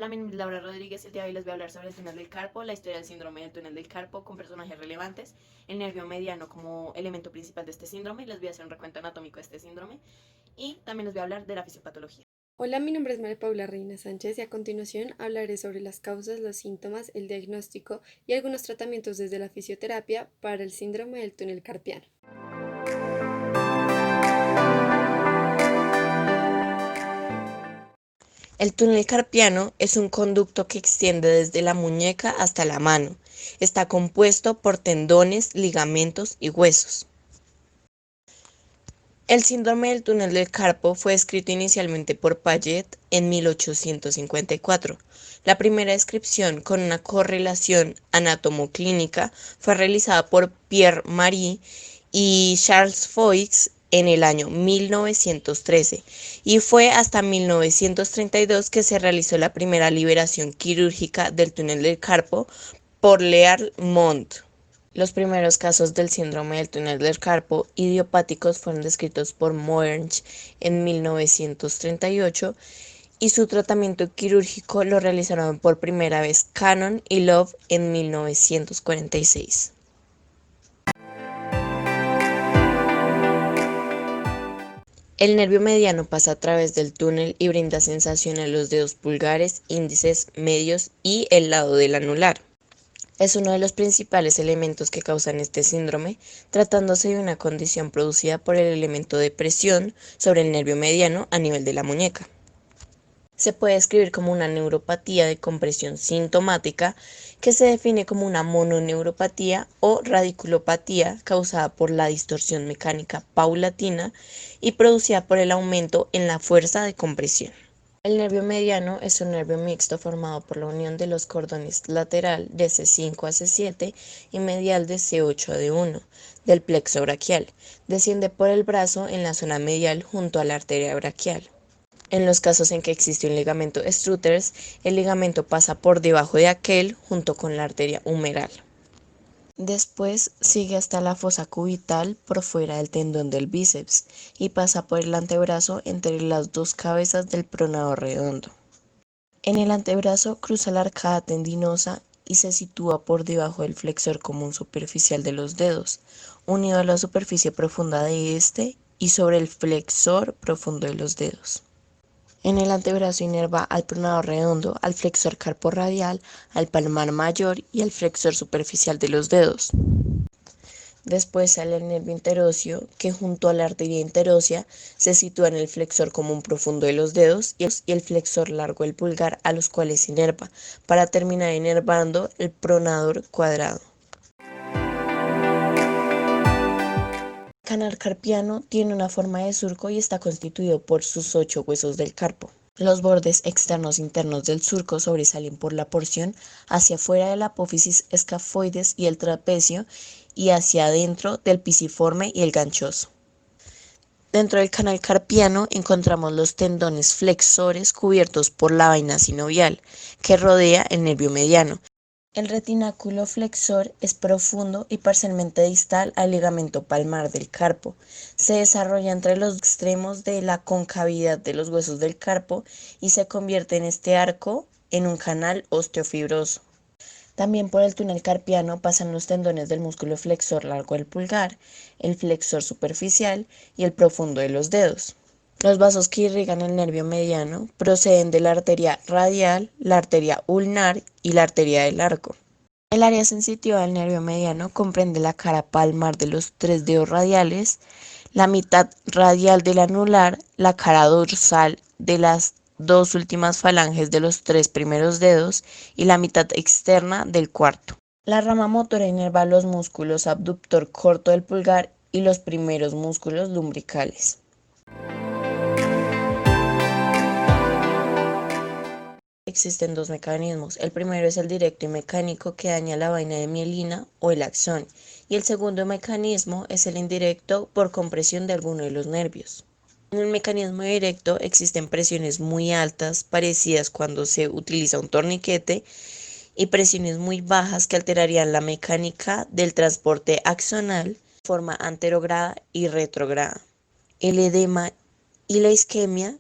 Hola, mi nombre es Laura Rodríguez y el día de hoy les voy a hablar sobre el túnel del carpo, la historia del síndrome del túnel del carpo con personajes relevantes, el nervio mediano como elemento principal de este síndrome, les voy a hacer un recuento anatómico de este síndrome y también les voy a hablar de la fisiopatología. Hola, mi nombre es María Paula Reina Sánchez y a continuación hablaré sobre las causas, los síntomas, el diagnóstico y algunos tratamientos desde la fisioterapia para el síndrome del túnel carpiano. El túnel carpiano es un conducto que extiende desde la muñeca hasta la mano. Está compuesto por tendones, ligamentos y huesos. El síndrome del túnel del carpo fue descrito inicialmente por Payet en 1854. La primera descripción con una correlación anatomoclínica fue realizada por Pierre Marie y Charles Foix en el año 1913 y fue hasta 1932 que se realizó la primera liberación quirúrgica del túnel del carpo por Leard Mont. Los primeros casos del síndrome del túnel del carpo idiopáticos fueron descritos por Moench en 1938 y su tratamiento quirúrgico lo realizaron por primera vez Cannon y Love en 1946. El nervio mediano pasa a través del túnel y brinda sensación a los dedos pulgares, índices, medios y el lado del anular. Es uno de los principales elementos que causan este síndrome, tratándose de una condición producida por el elemento de presión sobre el nervio mediano a nivel de la muñeca. Se puede describir como una neuropatía de compresión sintomática que se define como una mononeuropatía o radiculopatía causada por la distorsión mecánica paulatina y producida por el aumento en la fuerza de compresión. El nervio mediano es un nervio mixto formado por la unión de los cordones lateral de C5 a C7 y medial de C8 a D1 del plexo braquial. Desciende por el brazo en la zona medial junto a la arteria braquial. En los casos en que existe un ligamento Struthers, el ligamento pasa por debajo de aquel junto con la arteria humeral. Después sigue hasta la fosa cubital por fuera del tendón del bíceps y pasa por el antebrazo entre las dos cabezas del pronado redondo. En el antebrazo cruza la arcada tendinosa y se sitúa por debajo del flexor común superficial de los dedos, unido a la superficie profunda de este y sobre el flexor profundo de los dedos. En el antebrazo inerva al pronado redondo, al flexor carporradial, al palmar mayor y al flexor superficial de los dedos. Después sale el nervio interóseo, que junto a la arteria interósea se sitúa en el flexor común profundo de los dedos y el flexor largo del pulgar, a los cuales inerva, para terminar inervando el pronador cuadrado. El canal carpiano tiene una forma de surco y está constituido por sus 8 huesos del carpo. Los bordes externos internos del surco sobresalen por la porción hacia afuera de la apófisis escafoides y el trapecio y hacia adentro del pisiforme y el ganchoso. Dentro del canal carpiano encontramos los tendones flexores cubiertos por la vaina sinovial que rodea el nervio mediano. El retináculo flexor es profundo y parcialmente distal al ligamento palmar del carpo. Se desarrolla entre los extremos de la concavidad de los huesos del carpo y se convierte en este arco en un canal osteofibroso. También por el túnel carpiano pasan los tendones del músculo flexor largo del pulgar, el flexor superficial y el profundo de los dedos. Los vasos que irrigan el nervio mediano proceden de la arteria radial, la arteria ulnar y la arteria del arco. El área sensitiva del nervio mediano comprende la cara palmar de los 3 dedos radiales, la mitad radial del anular, la cara dorsal de las 2 últimas falanges de los 3 primeros dedos y la mitad externa del cuarto. La rama motora inerva los músculos abductor corto del pulgar y los primeros músculos lumbricales. Existen dos mecanismos. El primero es el directo y mecánico que daña la vaina de mielina o el axón, y el segundo mecanismo es el indirecto por compresión de alguno de los nervios. En el mecanismo directo existen presiones muy altas, parecidas cuando se utiliza un torniquete, y presiones muy bajas que alterarían la mecánica del transporte axonal de forma anterograda y retrograda. El edema y la isquemia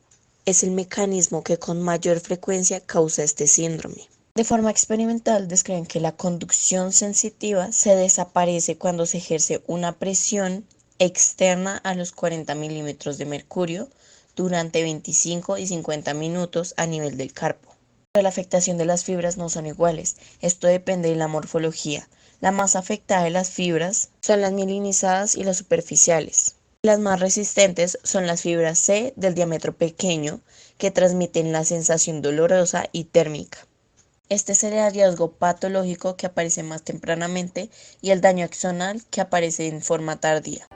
es el mecanismo que con mayor frecuencia causa este síndrome. De forma experimental describen que la conducción sensitiva se desaparece cuando se ejerce una presión externa a los 40 milímetros de mercurio durante 25 y 50 minutos a nivel del carpo. Pero la afectación de las fibras no son iguales, esto depende de la morfología. La más afectada de las fibras son las mielinizadas y las superficiales. Las más resistentes son las fibras C del diámetro pequeño, que transmiten la sensación dolorosa y térmica. Este es el hallazgo patológico que aparece más tempranamente y el daño axonal que aparece en forma tardía.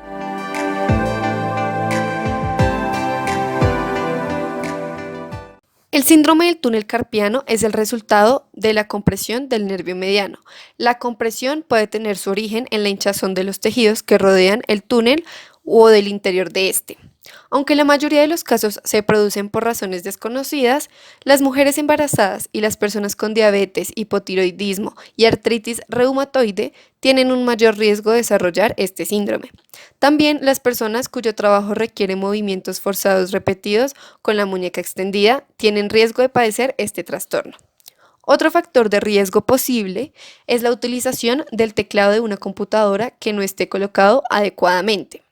El síndrome del túnel carpiano es el resultado de la compresión del nervio mediano. La compresión puede tener su origen en la hinchazón de los tejidos que rodean el túnel o del interior de este. Aunque la mayoría de los casos se producen por razones desconocidas, las mujeres embarazadas y las personas con diabetes, hipotiroidismo y artritis reumatoide tienen un mayor riesgo de desarrollar este síndrome. También las personas cuyo trabajo requiere movimientos forzados repetidos con la muñeca extendida tienen riesgo de padecer este trastorno. Otro factor de riesgo posible es la utilización del teclado de una computadora que no esté colocado adecuadamente.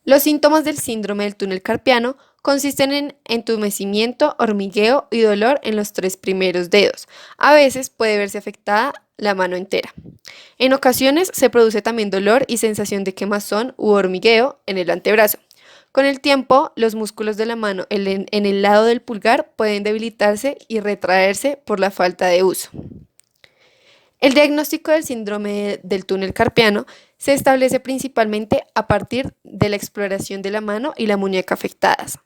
Los síntomas del síndrome del túnel carpiano consisten en entumecimiento, hormigueo y dolor en los 3 primeros dedos. A veces puede verse afectada la mano entera. En ocasiones se produce también dolor y sensación de quemazón u hormigueo en el antebrazo. Con el tiempo, los músculos de la mano en el lado del pulgar pueden debilitarse y retraerse por la falta de uso. El diagnóstico del síndrome del túnel carpiano se establece principalmente a partir de la exploración de la mano y la muñeca afectadas.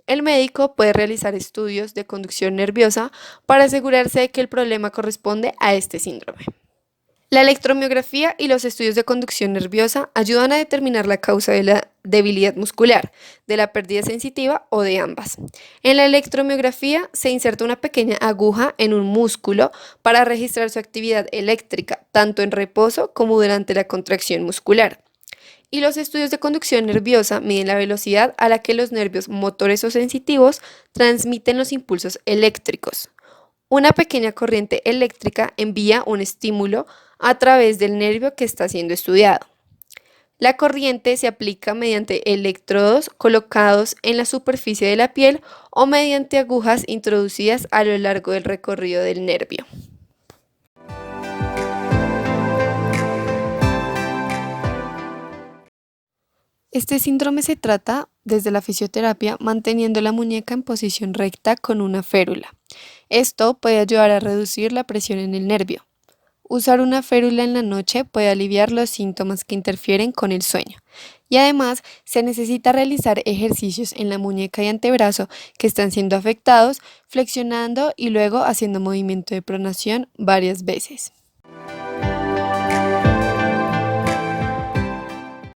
El médico puede realizar estudios de conducción nerviosa para asegurarse de que el problema corresponde a este síndrome. La electromiografía y los estudios de conducción nerviosa ayudan a determinar la causa de la debilidad muscular, de la pérdida sensitiva o de ambas. En la electromiografía se inserta una pequeña aguja en un músculo para registrar su actividad eléctrica, tanto en reposo como durante la contracción muscular. Y los estudios de conducción nerviosa miden la velocidad a la que los nervios motores o sensitivos transmiten los impulsos eléctricos. Una pequeña corriente eléctrica envía un estímulo a través del nervio que está siendo estudiado. La corriente se aplica mediante electrodos colocados en la superficie de la piel o mediante agujas introducidas a lo largo del recorrido del nervio. Este síndrome se trata desde la fisioterapia manteniendo la muñeca en posición recta con una férula. Esto puede ayudar a reducir la presión en el nervio. Usar una férula en la noche puede aliviar los síntomas que interfieren con el sueño. Y además se necesita realizar ejercicios en la muñeca y antebrazo que están siendo afectados, flexionando y luego haciendo movimiento de pronación varias veces.